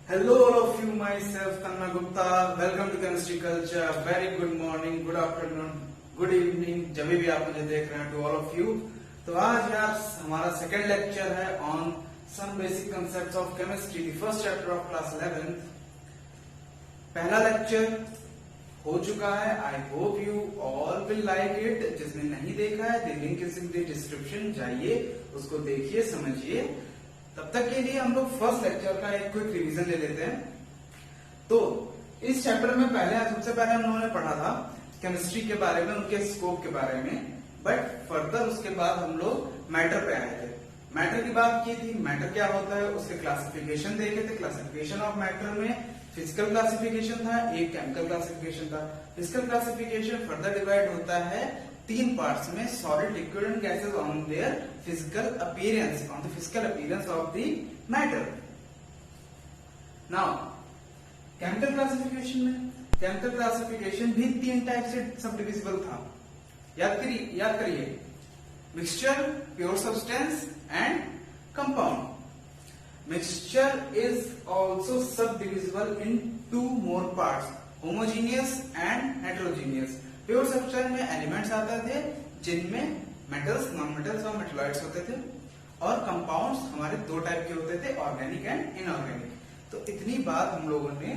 Hello all of you, myself Tanmay Gupta. Welcome to Chemistry Culture. Very good morning, good afternoon, good evening, जब भी आप मुझे देख रहे हैं, to all of you. तो आज यार हमारा सेकेंड लेक्चर है on some basic concepts of chemistry, the first chapter of class 11th. पहला लेक्चर हो चुका है. I hope you all will like it. जिसने नहीं देखा है, the link is in the description, जाइए उसको देखिए, समझिए. तब तक के लिए हम लोग फर्स्ट लेक्चर का एक क्विक रिवीजन ले लेते हैं. तो इस चैप्टर में सबसे पहले हम लोगों ने पढ़ा था केमिस्ट्री के बारे में, उनके स्कोप के बारे में. बट फर्दर उसके बाद हम लोग मैटर पे आए थे. मैटर की बात की थी. मैटर क्या होता है उसके क्लासिफिकेशन देखे थे. क्लासिफिकेशन ऑफ मैटर में फिजिकल क्लासिफिकेशन था, एक केमिकल क्लासिफिकेशन था. फिजिकल क्लासिफिकेशन फर्दर डिवाइड होता है तीन पार्ट्स में: solid, liquid and gases on their physical appearance, on the physical appearance of the matter. Now chemical classification भी तीन टाइप से सब डिविजिबल था. याद करिए, mixture, pure substance and compound. Mixture is also subdivisible in two more parts: homogeneous and heterogeneous. Pure substance में elements आते थे जिनमें मेटल्स, नॉन मेटल्स और मेटलॉइड्स होते थे, और कंपाउंड्स हमारे दो टाइप के होते थे, ऑर्गेनिक एंड इनऑर्गेनिक. तो इतनी बात हम लोगों ने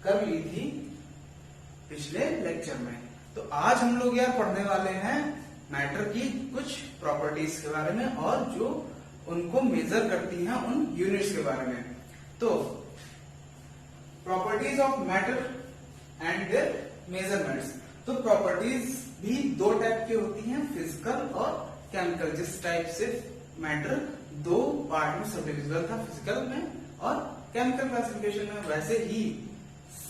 कर ली थी पिछले लेक्चर में. तो आज हम लोग यार पढ़ने वाले हैं मैटर की कुछ प्रॉपर्टीज के बारे में, और जो उनको मेजर करती हैं उन यूनिट्स के बारे में. तो properties of matter and their measurements. तो प्रॉपर्टीज भी दो टाइप की होती हैं, फिजिकल और केमिकल. जिस टाइप से मैटर दो पार्ट में सबडिविजिबल था, फिजिकल में और केमिकल क्लासिफिकेशन में, वैसे ही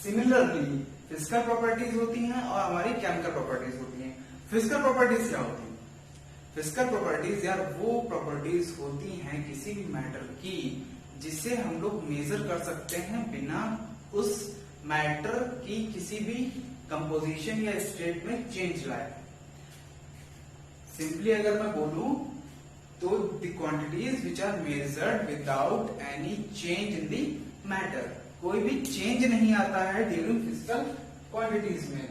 सिमिलरली फिजिकल प्रॉपर्टीज होती हैं और हमारी केमिकल प्रॉपर्टीज होती हैं. फिजिकल प्रॉपर्टीज क्या होती है? फिजिकल प्रॉपर्टीज यार वो प्रॉपर्टीज होती हैं किसी भी मैटर की जिसे हम लोग मेजर कर सकते हैं बिना उस मैटर की किसी भी कंपोजिशन या स्टेट में चेंज लाए. सिंपली अगर मैं बोलूं तो the quantities which are measured without any change in the matter. कोई भी चेंज नहीं आता है ड्यूरिंग फिजिकल क्वांटिटीज में.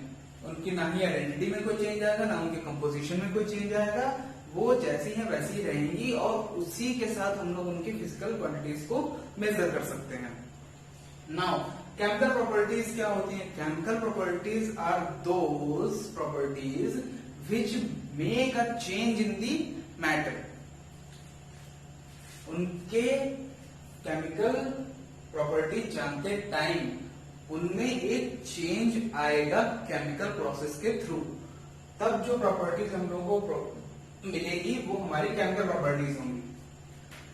उनकी ना ही आइडेंटिटी में कोई चेंज आएगा, ना उनके कंपोजिशन में कोई चेंज आएगा. वो जैसी हैं वैसी ही रहेंगी, और उसी के साथ हम लोग उनकी फिजिकल क्वांटिटीज को मेजर कर सकते हैं. नाउ केमिकल प्रॉपर्टीज क्या होती हैं? Chemical properties are those properties which make a change in the matter. उनके केमिकल प्रॉपर्टीज जानते टाइम उनमें एक चेंज आएगा केमिकल प्रोसेस के थ्रू. तब जो प्रॉपर्टीज हम लोगों को मिलेगी वो हमारी केमिकल प्रॉपर्टीज होंगी.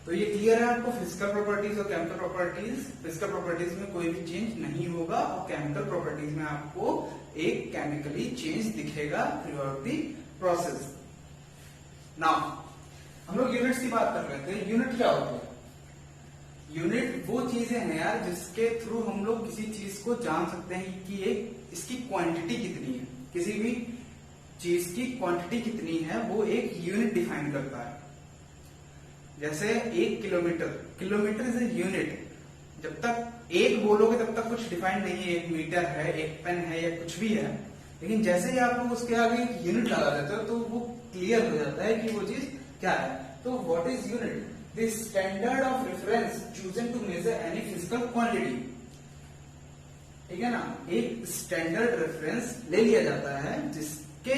तो ये क्लियर है आपको? फिजिकल प्रॉपर्टीज और केमिकल प्रॉपर्टीज. फिजिकल प्रॉपर्टीज में कोई भी चेंज नहीं होगा, और केमिकल प्रॉपर्टीज में आपको एक केमिकली चेंज दिखेगा through out the process. Now हम लोग यूनिट्स की बात कर रहे थे. यूनिट क्या होती है? यूनिट वो चीजें हैं यार जिसके थ्रू हम लोग किसी चीज को जान सकते हैं कि इसकी क्वांटिटी कितनी है. किसी भी चीज की क्वांटिटी कितनी है वो एक यूनिट डिफाइन करता है. जैसे 1 kilometre, kilometre is a unit. जब तक एक बोलोगे तब तक कुछ डिफाइन नहीं है. 1 मीटर है, 1 पेन है, या कुछ भी है. लेकिन जैसे ही आप लोग उसके आगे एक यूनिट लगा देते हो तो वो क्लियर हो जाता है कि वो चीज क्या है. तो what is unit? The standard of reference chosen to measure any physical quantity. ठीक है ना? एक स्टैंडर्ड रेफरेंस ले लिया जाता है जिसके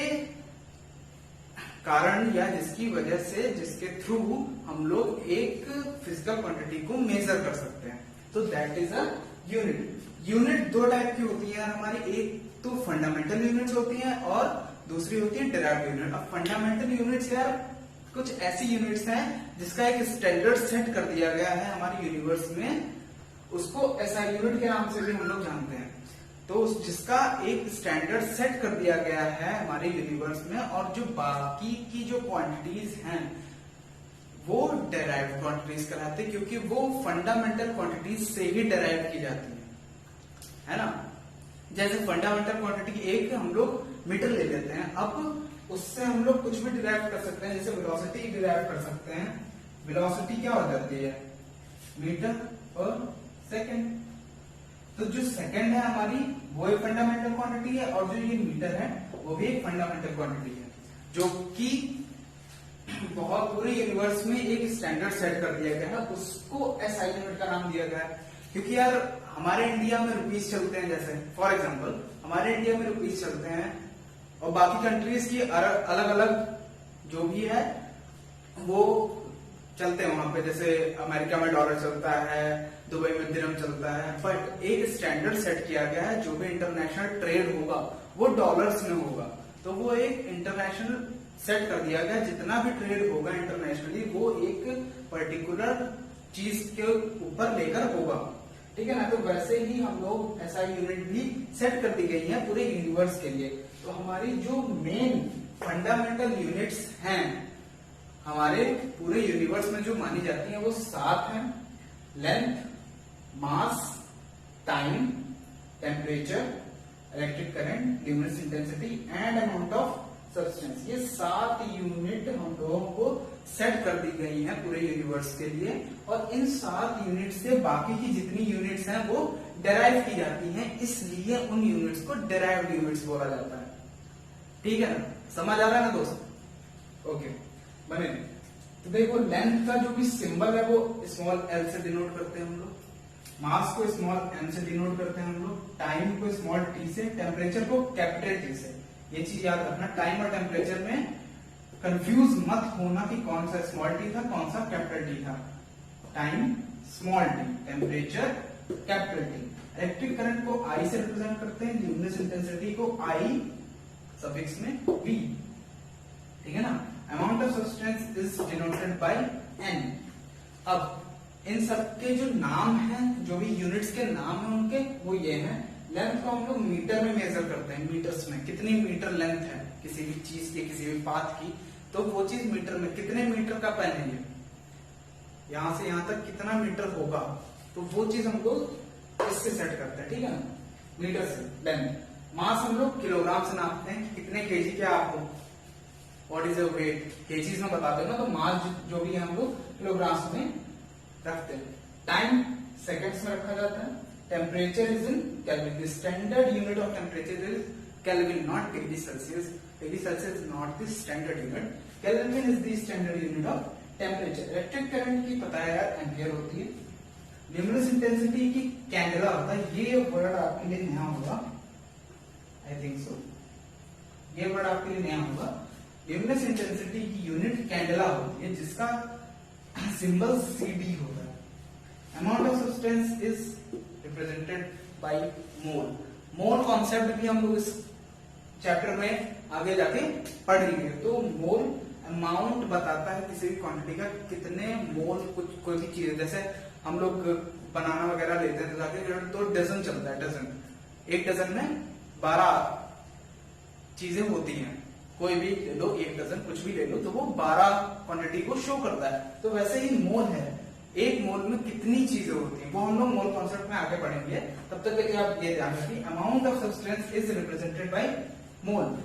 कारण या जिसकी वजह से, जिसके थ्रू हम लोग एक फिजिकल क्वांटिटी को मेजर कर सकते हैं. तो that is a unit. Unit दो टाइप की होती है हमारी. एक तो फंडामेंटल यूनिट्स होती हैं और दूसरी होती है डेराइव्ड यूनिट. अब फंडामेंटल यूनिट्स यार कुछ ऐसी यूनिट्स हैं जिसका एक स्टैंडर्ड सेट कर दिया गया है हमारे यूनिवर्स में. उसको ऐसा यूनिट के नाम से भी हम लोग जानते हैं. तो जिसका एक स्टैंडर्ड सेट कर दिया गया है हमारे यूनिवर्स में, और जो बाकी की जो क्वांटिटीज हैं वो डेराइव्ड क्वांटिटीज कहलाते हैं, क्योंकि वो फंडामेंटल क्वांटिटीज से ही डेराइव की जाती है ना. जैसे फंडामेंटल क्वांटिटी एक हम लोग मीटर ले लेते हैं. अब उससे हम लोग कुछ भी डिराइव कर सकते हैं. जैसे वेलोसिटी डिराइव कर सकते हैं. वेलोसिटी क्या हो जाती है? मीटर पर सेकेंड. तो जो सेकंड है हमारी वो एक फंडामेंटल क्वांटिटी है, और जो ये मीटर है वो भी एक फंडामेंटल क्वांटिटी है, जो कि बहुत पूरे यूनिवर्स में एक स्टैंडर्ड सेट कर दिया गया है, उसको एसआई यूनिट का नाम दिया गया है। क्योंकि यार हमारे इंडिया में रुपीस चलते हैं, जैसे फॉर एग्जांपल हमारे इंडिया में रुपीस चलते हैं, और बाकी कंट्रीज की अलग अलग जो भी है वो चलते हैं वहां पे, जैसे अमेरिका में डॉलर चलता है, दुबई में दिरहम चलता है, बट एक स्टैंडर्ड सेट किया गया है, जो भी इंटरनेशनल ट्रेड होगा वो डॉलर्स में होगा। तो वो एक इंटरनेशनल सेट कर दिया गया, जितना भी ट्रेड होगा इंटरनेशनली वो एक पर्टिकुलर चीज के ऊपर लेकर होगा, ठीक है ना। तो वैसे ही हम लोग एसआई यूनिट भी सेट कर दी गई है पूरे यूनिवर्स के लिए। तो हमारी जो मेन फंडामेंटल यूनिट्स हैं हमारे पूरे यूनिवर्स में जो मानी जाती हैं वो 7 हैं: length, mass, time, temperature, electric current, luminous intensity and amount of substance. ये 7 यूनिट हम लोगों को सेट कर दी गई हैं पूरे यूनिवर्स के लिए, और इन 7 यूनिट से बाकी की जितनी यूनिट्स हैं वो डेराइव की जाती हैं, इसलिए उन यूनिट्स को डेराइव्ड यूनिट्स बोला जाता है। ठीक है ना, समझ आ रहा है ना दोस्त? ओके बने। तो देखो लेंथ का जो भी सिंबल है वो स्मॉल एल से डिनोट करते हैं हम लोग, मास को स्मॉल एम से डिनोट करते हैं हम लोग, टाइम को स्मॉल टी से, टेम्परेचर को कैपिटल टी से। ये चीज याद रखना, टाइम और टेम्परेचर में कंफ्यूज मत होना कि कौन सा स्मॉल टी था कौन सा कैपिटल टी था। Time small T, temperature capital T. Electric current को आई से रिप्रेजेंट करते हैं, ल्यूमिनस इंटेंसिटी को आई सफिक्स में वी, ठीक है ना। Amount of substance is denoted by n. अब इन सब के जो नाम हैं, जो भी यूनिट्स के नाम हैं उनके, वो ये हैं। लेंथ को हम लोग मीटर में मेजर करते हैं, मीटर्स में कितनी मीटर लेंथ है किसी भी चीज की, किसी भी पाथ की, तो वो चीज मीटर में, कितने मीटर का पेन है ये, यहां से यहां तक कितना मीटर होगा, तो वो चीज हम लोग इससे सेट करते हैं, ठीक है ना, मीटर से। लेंथ, मास हम लोग किलोग्राम से नापते हैं कि कितने केजी क्या आपको, what is your weight, KGs में बता देना, तो मास जो भी है हम लोग किलोग्राम्स में रखते हैं। टाइम सेकंड्स में रखा जाता है। Temperature is in kelvin, the standard unit of temperature is kelvin, not degree Celsius. Degree Celsius is not the standard unit, kelvin is the standard unit of temperature. Electric current की पता है यार, ampere होती है। Luminous intensity की candela होता है, ये वर्ड आपके लिए नया होगा, आई थिंक सो, ये वर्ड आपके लिए नया होगा। ल्यूमिनस इंटेंसिटी की यूनिट कैंडेला होती है, जिसका सिंबल CD होता है। Amount of substance is represented by mole. Mole concept भी हम लोग इस चैप्टर में आगे जाके पढ़ लेंगे। तो मोल अमाउंट बताता है किसी भी क्वांटिटी का, कितने मोल कुछ कोई भी चीज, जैसे हम लोग बनाना वगैरह लेते हैं तो जाके तो डजन चलता है, डजन, एक डजन में 12 चीजें होती हैं, कोई भी ले लो, एक डजन कुछ भी ले लो, तो वो 12 क्वांटिटी को शो करता है। तो वैसे ही मोल है, एक मोल में कितनी चीजें होती हैं वो हम लोग मोल कॉन्सेप्ट में आगे पढ़ेंगे। तब तक के लिए आप ये ध्यान रखिए, amount of substance is represented by mole.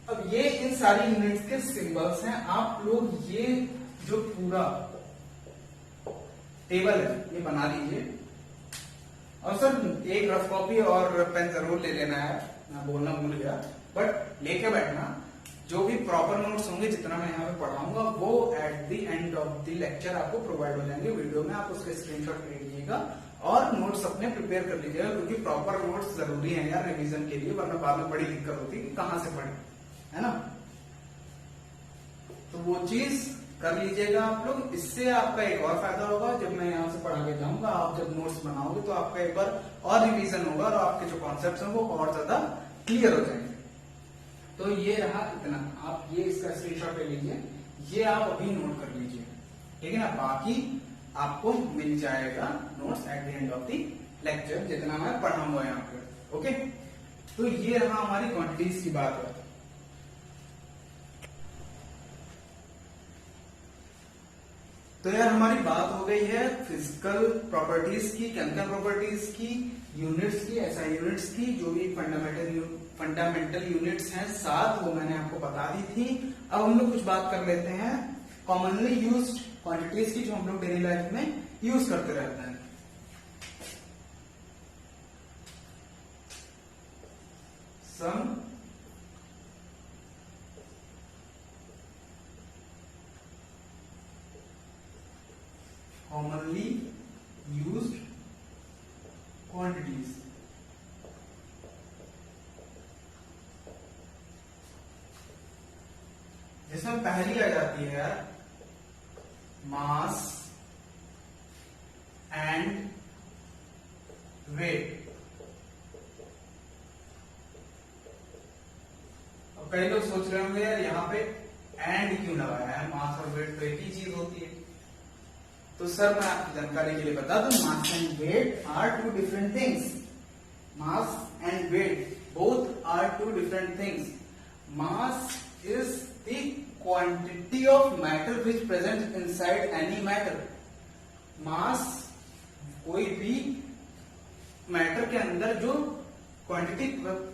अब ये इन सारी यूनिट्स के सिंबल्स हैं। आप लोग ये जो पूरा टेबल है ये बना लीजिए, और सर एक रफ कॉपी और पेन जरूर ले लेना है, मैं बोलना भूल गया, बट लेके बैठना। जो भी प्रॉपर नोट्स होंगे, जितना मैं यहाँ पे पढ़ाऊंगा, वो at the end of the lecture आपको प्रोवाइड हो जाएंगे वीडियो में। आप उसके स्क्रीनशॉट ले लीजिएगा और नोट्स अपने प्रिपेयर कर लीजिएगा, क्योंकि प्रॉपर नोट्स जरूरी है यार रिवीजन के लिए, वरना बाद में बड़ी दिक्कत होती है कि कहाँ से पढ़े, है ना। तो वो चीज कर लीजिएगा आप लोग। इससे आपका एक और फायदा होगा, जब मैं यहाँ से पढ़ा के जाऊंगा, आप जब नोट्स बनाओगे तो आपका एक बार और रिवीजन होगा और आपके जो कॉन्सेप्ट हैं वो और ज्यादा क्लियर हो जाएंगे। तो ये रहा इतना, आप ये इसका स्क्रीनशॉट ले लीजिए, ये आप अभी नोट कर लीजिए, ठीक है ना। बाकी आपको मिल जाएगा notes at the end of the lecture, जितना मैं पढ़ाऊंगा यहाँ पे, ओके। तो ये रहा हमारी क्वांटिटीज की बात है। तो यार हमारी बात हो गई है फिजिकल प्रॉपर्टीज की, केमिकल प्रॉपर्टीज की, यूनिट्स की, एसआई यूनिट्स की, जो भी फंडामेंटल यूनिट्स हैं 7, वो मैंने आपको बता दी थी। अब हम लोग कुछ बात कर लेते हैं कॉमनली यूज्ड क्वांटिटीज की, जो हम लोग डेली लाइफ में यूज करते रहते हैं। some commonly used quantities. जिसमें पहली आ जाती है मास एंड वेट। अब कई लोग सोच रहे होंगे यार यहाँ पे एंड क्यों लगाया है, मास और वेट तो एक ही चीज होती है। तो सर मैं आपकी जानकारी के लिए बता दूं, mass and weight are two different things. Mass and weight both are two different things. Mass is the quantity of matter which present inside any matter. Mass कोई भी मैटर के अंदर जो क्वांटिटी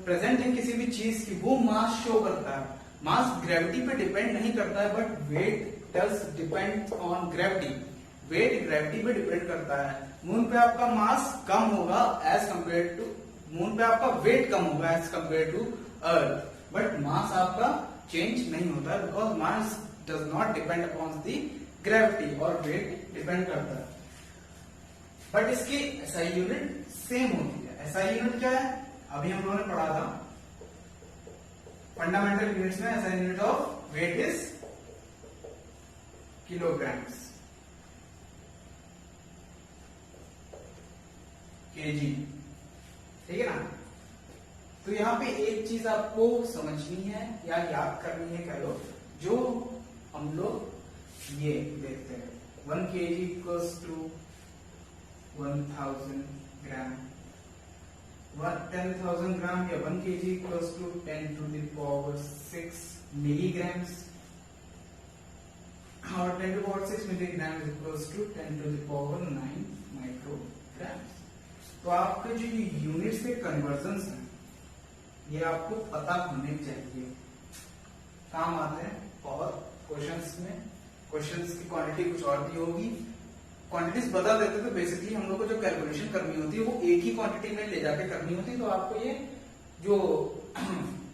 प्रेजेंट है किसी भी चीज की, वो मास शो करता है। मास ग्रेविटी पे डिपेंड नहीं करता है, but weight does depend on gravity. Weight gravity पे डिपेंड करता है। मून पे आपका मास कम होगा एज कंपेयर टू, मून पे आपका वेट कम होगा as compare to earth, but mass आपका चेंज नहीं होता है, because mass does not depend upon the gravity, और वेट डिपेंड करता है। बट इसकी एसआई यूनिट सेम होती है। एसआई यूनिट क्या है, अभी हम लोगों ने पढ़ा था फंडामेंटल यूनिट्स में। SI unit of weight is kilograms, KG, ठीक है ना। तो यहाँ पे एक चीज आपको समझनी है या याद करनी है, कह लो, जो हम लोग ये देखते हैं 1 kg equals to 1000 gram, 10,000 gram या 1 kg equals to 10 to the power 6 milligrams, और 10 to the power 6 milligram equals to 10 to the power 9 micrograms. तो आपके जो यूनिट्स के कन्वर्जन्स हैं ये आपको पता होने चाहिए, काम आते हैं। और क्वेश्चंस में क्वेश्चंस की क्वांटिटी कुछ और दी होगी, क्वांटिटीज बता देते तो बेसिकली हम लोग को जो कैलकुलेशन करनी होती है वो एक ही क्वांटिटी में ले जाके करनी होती है। तो आपको ये जो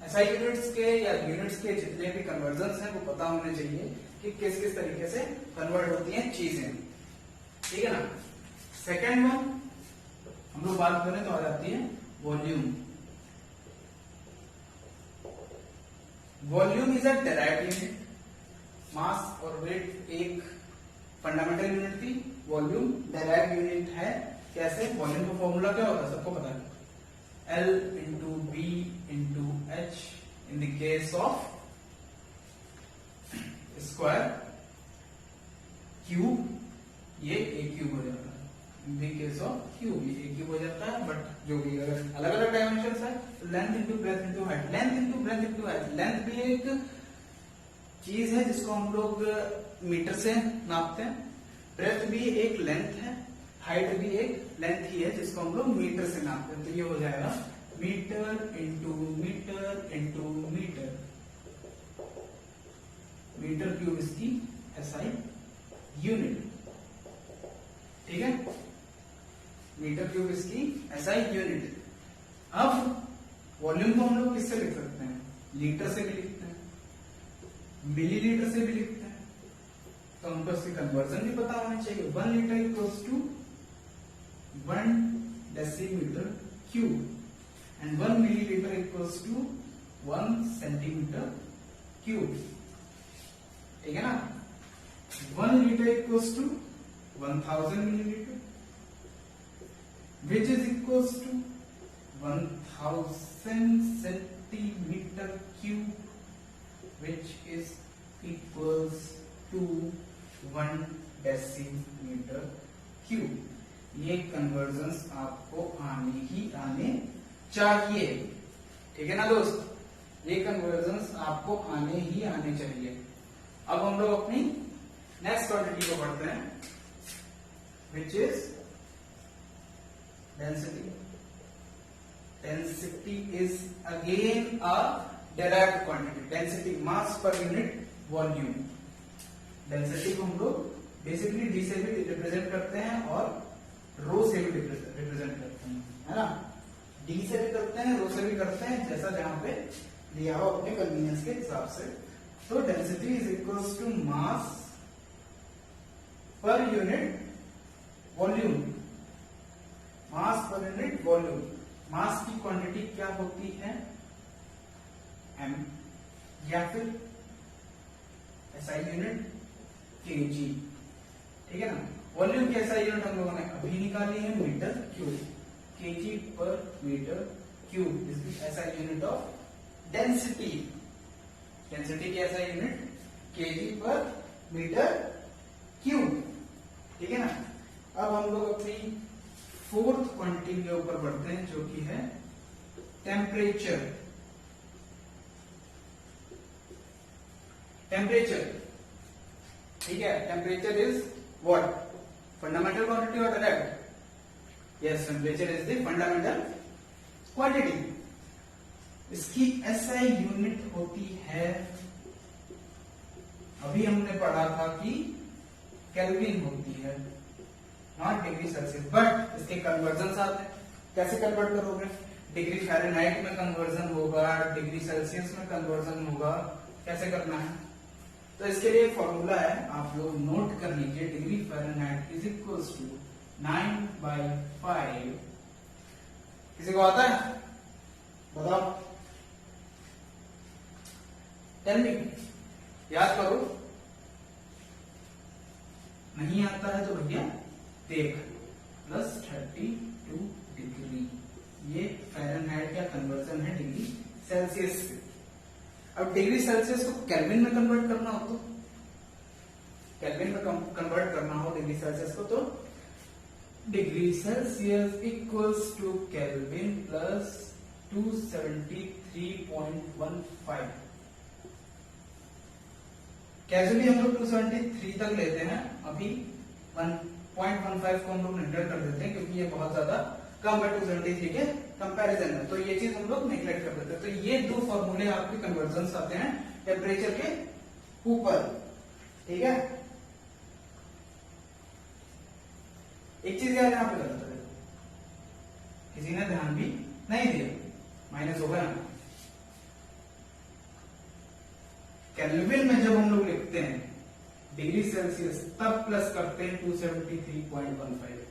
एसआई यूनिट्स के या यूनिट्स के जितने भी कन्वर्जन्स हैं वो पता होने चाहिए कि किस किस तरीके से कन्वर्ट होती हैं चीजें, ठीक है ना। सेकेंड वन हम लोग बात करें तो आ जाती है volume. Volume is a derived unit. Mass और वेट एक फंडामेंटल यूनिट थी, वॉल्यूम डेराइव्ड यूनिट है। कैसे? वॉल्यूम का फॉर्मूला क्या होता है सबको पता है, L into B into H in the case of square, cube ये ए क्यूब हो जाता है, in the case of cube ये ए क्यूब हो जाता है। बट जो भी अगर अलग अलग डायमेंशन है, length into breadth into height, length into breadth into height. Length भी एक चीज है जिसको हम लोग मीटर से नापते हैं, ब्रेथ भी एक लेंथ है, हाइट भी एक लेंथ ही है जिसको हम लोग मीटर से नापते हैं। तो ये हो जाएगा metre into metre into metre, metre cube इसकी एसआई यूनिट, ठीक है, मीटर क्यूब इसकी एसआई यूनिट। अब वॉल्यूम को हम लोग किससे लिख सकते हैं? लीटर से भी लिखते हैं, मिलीलीटर से भी लिखते हैं। तो हमको इसके कन्वर्जन भी पता होना चाहिए। 1 litre equals to 1 decimetre cube and 1 millilitre equals to 1 centimetre cube, ठीक है ना। 1 litre equals to 1000 milliliter, which is equals to 1000 centimeter cube, which is equals to 1 decimeter cube. ये कन्वर्जन्स आपको आने ही आने चाहिए, ठीक है ना दोस्त, ये कन्वर्जन्स आपको आने ही आने चाहिए। अब हम लोग अपनी नेक्स्ट क्वांटिटी को पढ़ते हैं, which is density. Density is again a derived quantity. Density mass per unit volume. Density को हम लोग बेसिकली डी से भी रिप्रेजेंट करते हैं और रो से भी रिप्रेजेंट करते हैं, है ना। डी से भी करते हैं, रो से भी करते हैं, जैसा जहां पे लिया हो अपने कन्वीनियंस के हिसाब से। तो density is equals to mass per unit volume. Mass per unit volume. मास की क्वांटिटी क्या होती है? m, या फिर एसआई यूनिट केजी, ठीक है ना। वॉल्यूम की एसआई यूनिट हम लोगों ने अभी निकाली है, metre cube. KG per metre cube is the SI unit of density. Density की SI unit KG per metre cube, ठीक है ना। अब हम लोग अपनी फोर्थ क्वांटिटी के ऊपर बढ़ते हैं, जो कि है टेम्परेचर। टेम्परेचर, ठीक है। Temperature is what? Fundamental quantity और direct? Yes, temperature is the fundamental quantity. इसकी एसआई यूनिट होती है, अभी हमने पढ़ा था कि केल्विन होती है, नॉट डिग्री सेल्सियस। बट इसके कन्वर्जन आते हैं, कैसे कन्वर्ट करोगे? डिग्री फ़ारेनहाइट में कन्वर्जन होगा, डिग्री सेल्सियस में कन्वर्जन होगा, कैसे करना है? तो इसके लिए फॉर्मूला है, आप लोग नोट कर लीजिए। Degree Fahrenheit is equals to 9/5। किसी को आता है? बताओ, टेल मी, याद करो। नहीं आता है तो भैया देख, प्लस 32 डिग्री, ये फ़ारेनहाइट का कन्वर्जन है डिग्री सेल्सियस से। अब डिग्री सेल्सियस को केल्विन में कन्वर्ट करना हो, तो केल्विन में कन्वर्ट करना हो डिग्री सेल्सियस को, तो degree Celsius equals to Kelvin plus 273.15। Casually हम लोग 273 तक लेते हैं, अभी 1.15 को हम लोग नेगलेक्ट कर देते हैं, क्योंकि ये बहुत ज्यादा कम है 273 के कंपैरिजन में। तो ये चीज हम लोग नेगलेक्ट कर देते हैं। तो ये दो फॉर्मूले आपके कन्वर्जन आते हैं टेम्परेचर के ऊपर, ठीक है। एक चीज यार यहां पे गलत है, किसी ने ध्यान भी नहीं दिया, माइनस हो गया। केल्विन में जब हम लोग लिखते हैं डिग्री सेल्सियस, तब प्लस करते हैं 273.15।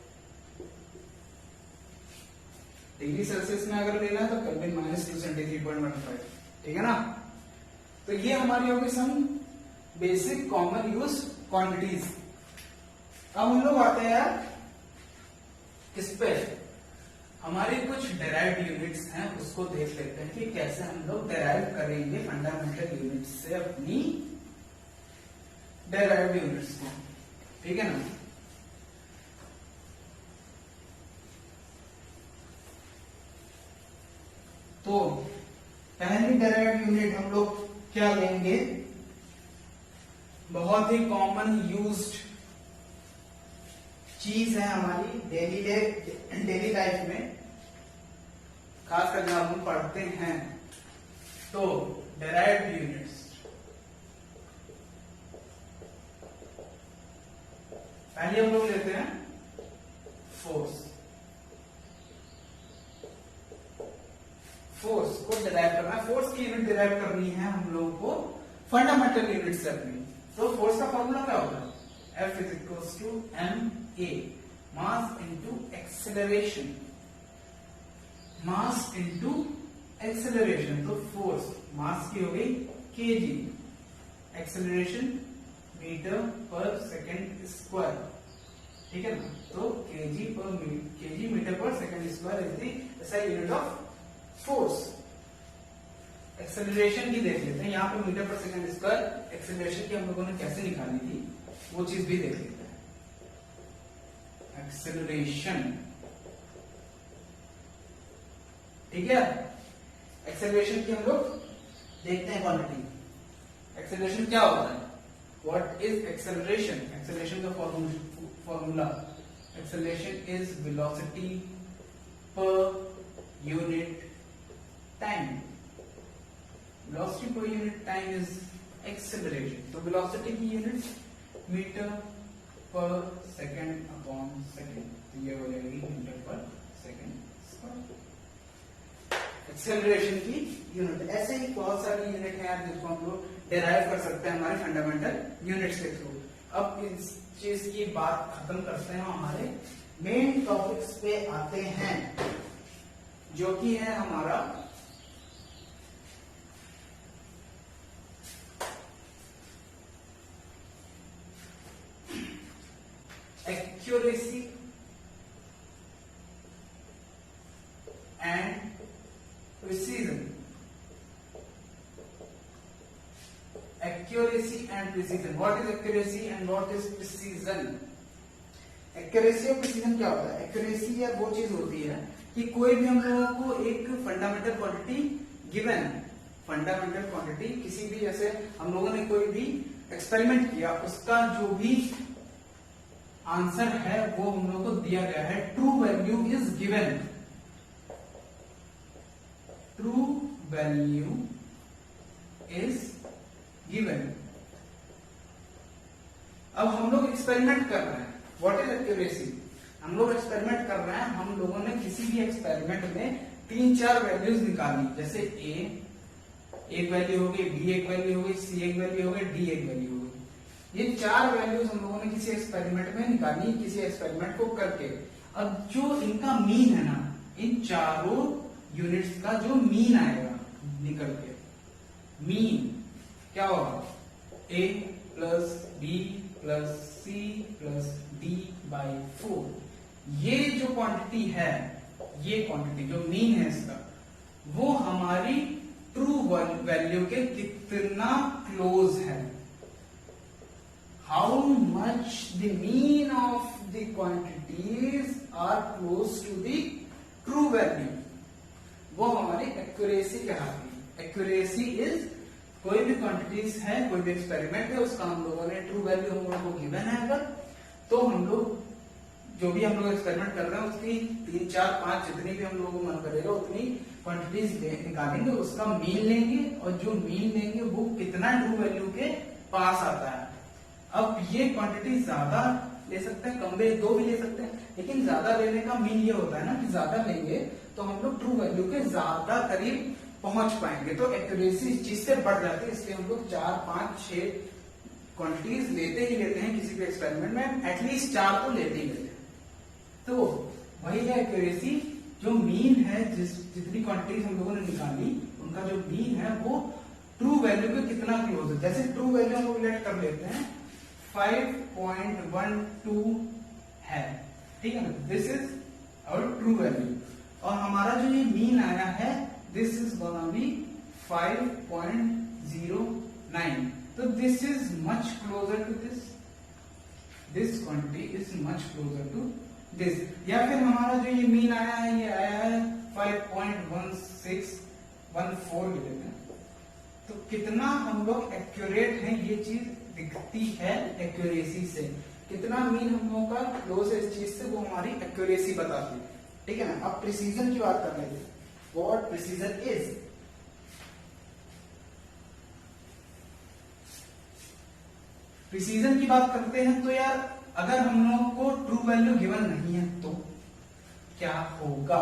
डिग्री सेल्सियस में अगर लेना है तो केल्विन माइनस 273.15, ठीक है ना। तो ये हमारी होगी some basic common use quantities. अब हम लोग आते हैं यार किस पे? हमारी कुछ डेराइव्ड यूनिट्स हैं, उसको देख लेते हैं कि कैसे हम लोग डेराइव करेंगे फंडामेंटल यूनिट्स से अपनी डेराइव्ड यूनिट्स को, ठीक है ना। तो पहली डेराइव्ड यूनिट हम लोग क्या लेंगे? बहुत ही कॉमन यूज्ड चीज है हमारी डेली लाइफ में, खासकर जब हम पढ़ते हैं तो डेराइव्ड यूनिट्स। पहले हम लोग लेते हैं फोर्स। फोर्स को डिराइव करना है, फोर्स की यूनिट डिराइव करनी है हम लोगों को फंडामेंटल यूनिट से अपनी। तो फोर्स का फॉर्मूला क्या होता है? F is equals to ma, mass into acceleration, mass into acceleration। तो फोर्स मास की हो गई kg, एक्सेलरेशन मीटर पर सेकेंड स्क्वायर, ठीक है ना। तो kg मीटर पर second square is the SI unit of force. Acceleration की देख लेते हैं, यहाँ पे मीटर पर सेकेंड स्क्वायर एक्सेलरेशन की हम लोगों ने कैसे निकाली थी, वो चीज भी देख लेते हैं। एक्सेलरेशन, ठीक है। एक्सेलरेशन की हम लोग देखते हैं क्वांटिटी। एक्सेलरेशन क्या होता है? What is acceleration? एक्सेलरेशन का formula, acceleration is velocity per unit time. Velocity per unit time is acceleration. तो वेलोसिटी की यूनिट मीटर पर सेकेंड अपॉन सेकेंड, तो ये हो जाएगी मीटर पर सेकेंड स्क्वायर। एक्सेलरेशन की यूनिट। ऐसे ही बहुत सारी यूनिट है यार जिसको हम लोग डेराइव कर सकते हैं हमारे फंडामेंटल यूनिट्स के थ्रू। अब इस चीज की बात खत्म करते हैं, हमारे मेन टॉपिक्स पे आते हैं, जो कि है हमारा accuracy and precision. Accuracy and precision. What is accuracy and what is precision? Accuracy और precision क्या होता है? Accuracy या वो चीज होती है कि कोई भी हम लोगों को एक फंडामेंटल क्वांटिटी गिवन है, फंडामेंटल क्वांटिटी किसी भी, जैसे हम लोगों ने कोई भी एक्सपेरिमेंट किया, उसका जो भी आंसर है वो हम लोगों को दिया गया है, true value is given, true value is given. अब हम लोग एक्सपेरिमेंट कर रहे हैं, व्हाट इज एक्यूरेसी? हम लोग एक्सपेरिमेंट कर रहे हैं, हम लोगों ने किसी भी एक्सपेरिमेंट में 3-4 वैल्यूज निकाली, जैसे ए एक वैल्यू हो गई, बी एक वैल्यू हो गई, सी एक वैल्यू हो गई, डी एक वैल्यू हो गई। ये 4 वैल्यूज हम लोगों ने किसी एक्सपेरिमेंट में निकाली, किसी एक्सपेरिमेंट को करके। अब जो इनका मीन है ना, इन चारों यूनिट्स का जो मीन आएगा निकल के, मीन क्या होगा? a plus B plus C plus D by 4। ये जो क्वांटिटी है, ये क्वांटिटी जो मीन है इसका, वो हमारी ट्रू वैल्यू के कितना क्लोज है। How much the mean of the quantities are close to the true value, वो हमारी एक्यूरेसी कहलाती है। एक्यूरेसी इज कोई भी क्वांटिटीज है, कोई भी एक्सपेरिमेंट है, उसका हम लोगों ने ट्रू वैल्यू हम लोगों को गिवन है अगर, तो हम लोग जो भी हम लोग एक्सपेरिमेंट कर रहे हैं उसकी 3, 4, 5 जितनी भी हम लोगों को मन करेगा उतनी क्वांटिटीज निकालेंगे, उसका मीन लेंगे, और जो मीन लेंगे वो कितना ट्रू वैल्यू के पास आता है। अब ये क्वांटिटी ज्यादा ले सकते हैं, कम भी, दो भी ले सकते हैं, लेकिन ज्यादा लेने का मीन ये होता है ना कि ज्यादा लेंगे तो हम लोग ट्रू वैल्यू के ज्यादा करीब पहुंच पाएंगे, तो एक्यूरेसी इस चीज से बढ़ जाती है। इसलिए हम लोग 4, 5, 6 क्वांटिटीज लेते ही लेते हैं किसी भी एक्सपेरिमेंट में, एटलीस्ट 4 तो लेते ही लेते हैं। तो वही है एक्यूरेसी, जो मीन है, जितनी क्वांटिटीज हम लोगों ने निकाली उनका जो मीन है वो ट्रू वैल्यू के कितना क्लोज है। जैसे ट्रू वैल्यू हम लोग लेट कर लेते हैं 5.12 है, ठीक है ना, this is our true value, और हमारा जो ये मीन आया है this is gonna be 5.09, so this is much closer to this quantity is much closer to this। या फिर हमारा जो ये मीन आया है, ये आया है 5.1614 ले लेते हैं, तो कितना हम लोग एक्यूरेट हैं ये चीज दिखती है एक्यूरेसी से, कितना मीन हम लोगों का क्लोज है इस चीज से, वो हमारी एक्यूरेसी बताती है, ठीक है ना। अब प्रिसीजन की बात कर लेते हैं, what precision is। प्रिसीजन की बात करते हैं तो यार, अगर हम लोगों को ट्रू वैल्यू गिवन नहीं है तो क्या होगा?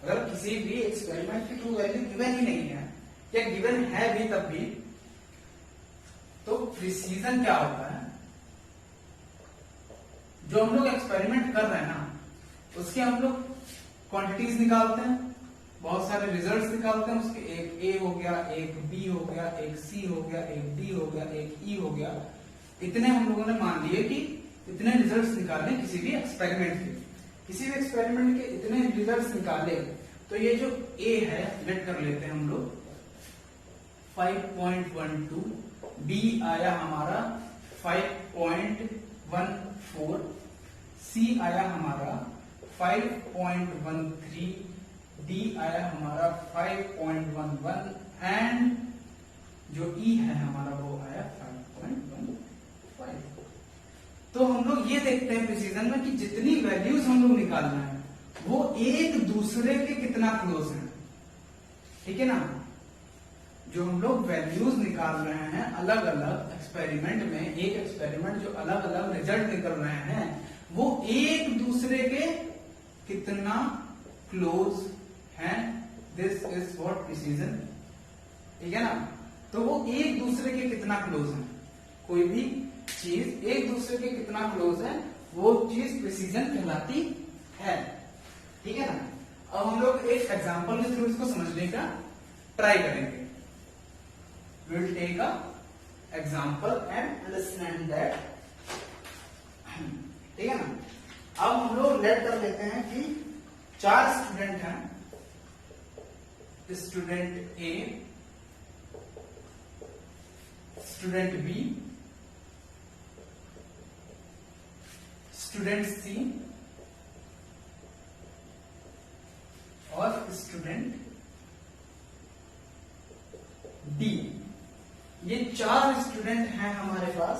अगर किसी भी एक्सपेरिमेंट की ट्रू वैल्यू गिवन ही नहीं है, या गिवन है भी तब भी, तो प्रिसीजन क्या होता है? जो हम लोग एक्सपेरिमेंट कर रहे हैं ना, उसके हम लोग क्वांटिटीज निकालते हैं, बहुत सारे रिजल्ट्स निकालते हैं उसके, एक ए हो गया, एक बी हो गया, एक सी हो गया, एक डी हो गया, एक ई हो गया, इतने हम लोगों ने मान लिए कि इतने रिजल्ट्स निकालने किसी भी एक्सपेरिमेंट के, किसी भी एक्सपेरिमेंट के इतने रिजल्ट्स निकाले, तो ये जो ए है लेट कर लेते हैं हम लोग 5.12, बी आया हमारा 5.14, सी आया हमारा 5.13, डी आया हमारा 5.11 एंड जो ई है हमारा वो आया 5.15। तो हम लोग ये देखते हैं प्रिसीजन में कि जितनी वैल्यूज हम लोग निकालना है वो एक दूसरे के कितना क्लोज है, ठीक है ना। जो हम लोग वैल्यूज निकाल रहे हैं अलग अलग एक्सपेरिमेंट में, एक एक्सपेरिमेंट जो अलग अलग रिजल्ट निकल रहे हैं, वो एक दूसरे के कितना क्लोज हैं दिस इज व्हाट प्रिसीजन, ठीक है ना। तो वो एक दूसरे के कितना क्लोज है, कोई भी चीज एक दूसरे के कितना क्लोज है वो चीज प्रिसीजन कहलाती है, ठीक है ना। अब हम लोग एक एग्जांपल के थ्रू इसको समझने का ट्राई करेंगे। We will take a example and understand that, ठीक है ना। अब हम लोग लेट कर लेते हैं कि 4 स्टूडेंट हैं, स्टूडेंट ए, स्टूडेंट बी, स्टूडेंट सी और स्टूडेंट डी। ये 4 स्टूडेंट हैं हमारे पास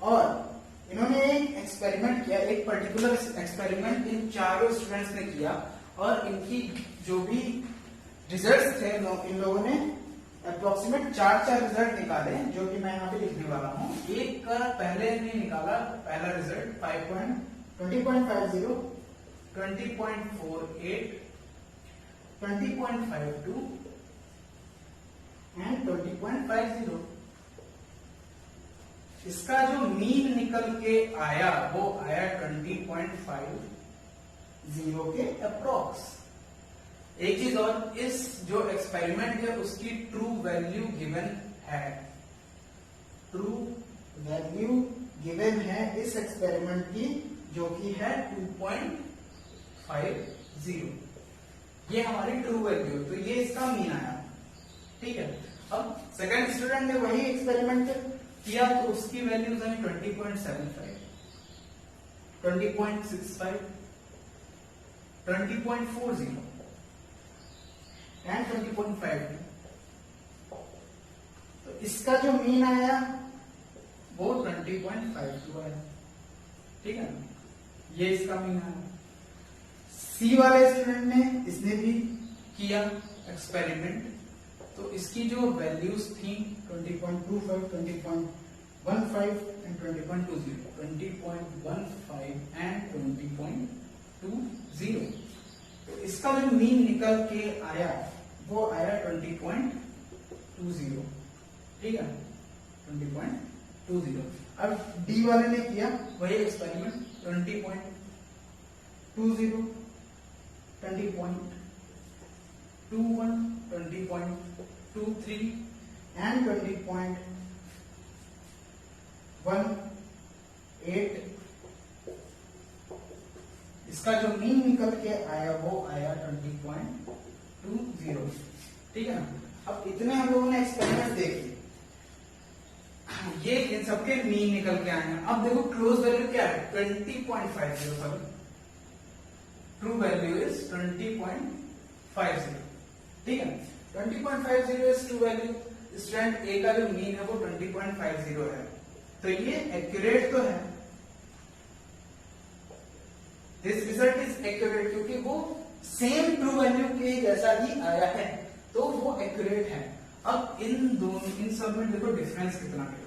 और इन्होंने एक एक्सपेरिमेंट किया, एक पर्टिकुलर एक्सपेरिमेंट इन चारों स्टूडेंट्स ने किया और इनकी जो भी रिजल्ट्स थे इन लोगों ने अप्रोक्सीमेट 4 रिजल्ट निकाले, जो कि मैं यहाँ पे लिखने वाला हूँ। एक का पहले ने निकाला, पहला रिजल्ट 20.50, 20.48, 20.52 एंड 20.50। इसका जो मीन निकल के आया वो आया 20.50 के अप्रोक्स। एक चीज और, इस जो एक्सपेरिमेंट है उसकी ट्रू वैल्यू गिवन है, ट्रू वैल्यू गिवन है इस एक्सपेरिमेंट की, जो कि है 2.50। ये हमारी ट्रू वैल्यू, तो ये इसका मीन आया, ठीक है। अब सेकंड स्टूडेंट ने वही एक्सपेरिमेंट किया तो उसकी वैल्यूज है 20.75, 20.65, 20.40 एंड 20.52। तो इसका जो मीन आया वो 20.52 आया, ठीक है। ये इसका मीन आया। सी वाले स्टूडेंट ने, इसने भी किया एक्सपेरिमेंट, तो इसकी जो वैल्यूज थी 20.25, 20.15 एंड 20.20, 20.15 एंड 20.20। तो इसका जो मीन निकल के आया वो आया 20.20, ठीक है, 20.20। अब डी वाले ने किया वही एक्सपेरिमेंट 20.20, 20.21, 20.23 एंड 20.18। इसका जो मीन निकल के आया वो आया 20.20, ठीक है ना। अब इतने हम लोगों ने एक्सपेरिमेंट देखे, ये इन सबके मीन निकल के आए हैं। अब देखो क्लोज वैल्यू क्या है, 20.50, सॉरी ट्रू वैल्यू इज 20.50, ठीक है। 20.50 इज ट्रू वैल्यू। स्टूडेंट ए का जो मीन है वो 20.50 है, तो ये एक्यूरेट तो है, दिस रिजल्ट इज एक्यूरेट, क्योंकि वो सेम ट्रू वैल्यू के जैसा ही आया है, तो वो एक्यूरेट है। अब इन सब में देखो डिफरेंस कितना है,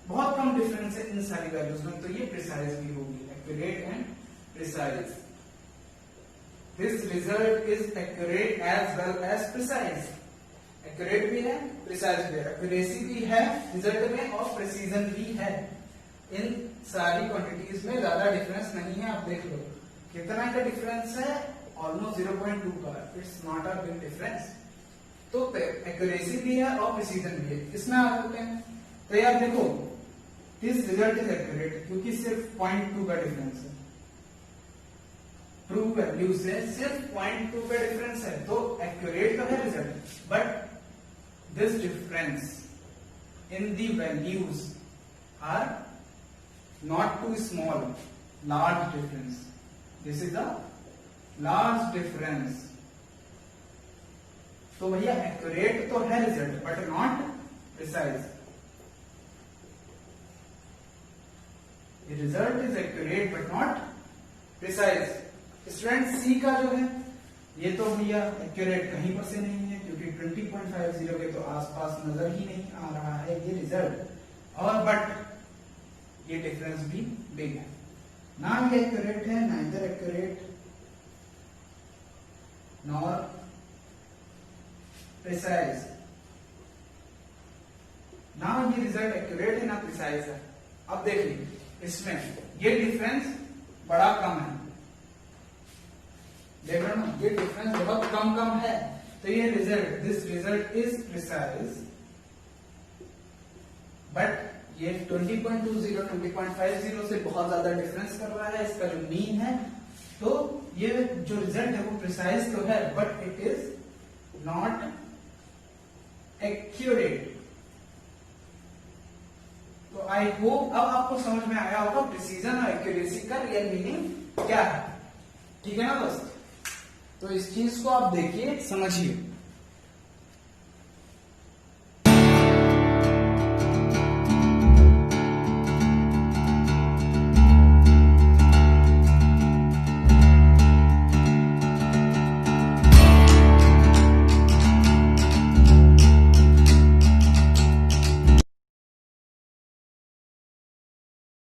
बहुत कम डिफरेंस है इन सारी वैल्यूज में, तो ये प्रिसाइज भी होगी, accurate and precise. This result is accurate as well as precise. Accurate भी है, प्रिसाइज भी है, एक्यूरेसी भी है रिजल्ट में और प्रिसीजन भी है। इन सारी क्वांटिटीज में ज्यादा डिफरेंस नहीं है, आप देख लो कितना का डिफरेंस है, ऑलमोस्ट 0.2 का, it's not a big difference. तो एक्यूरेसी भी है और प्रिसीजन भी है, इसमें आप होते हैं। तो यार देखो दिस रिजल्ट इज एक्यूरेट, क्योंकि सिर्फ 0.2 का डिफरेंस है, ट्रू वैल्यू से सिर्फ 0.2 का डिफरेंस है, तो एक्यूरेट तो है result, but this difference in the values are not too small, large difference. This is a large difference. तो भैया एक्यूरेट तो है result but not precise. Result is accurate but not precise. Student सी का जो है ये तो भैया एक्यूरेट कहीं पर से नहीं है, क्योंकि 20.50 के तो आसपास नजर ही नहीं आ रहा है ये रिजल्ट, और बट ये डिफरेंस भी बिग है, ना ये एक्यूरेट है, नाइदर एक्यूरेट नॉर प्रिसाइज। ना ये रिजल्ट एक्यूरेट है ना प्रिसाइज है। अब देखिए इसमें ये डिफरेंस बड़ा कम है, देख रहे हो ना, ये डिफरेंस बहुत कम है, तो ये result, this result is precise, but ये 20.20 20.50 से बहुत ज्यादा डिफरेंस कर रहा है, इसका जो मीन है, तो ये जो रिजल्ट है वो प्रिसाइज तो है but it is not accurate. तो आई होप अब आपको समझ में आया होगा प्रिसीजन और एक्यूरेसी का रियल मीनिंग क्या है। ठीक है ना दोस्त, तो इस चीज को आप देखिए, समझिए।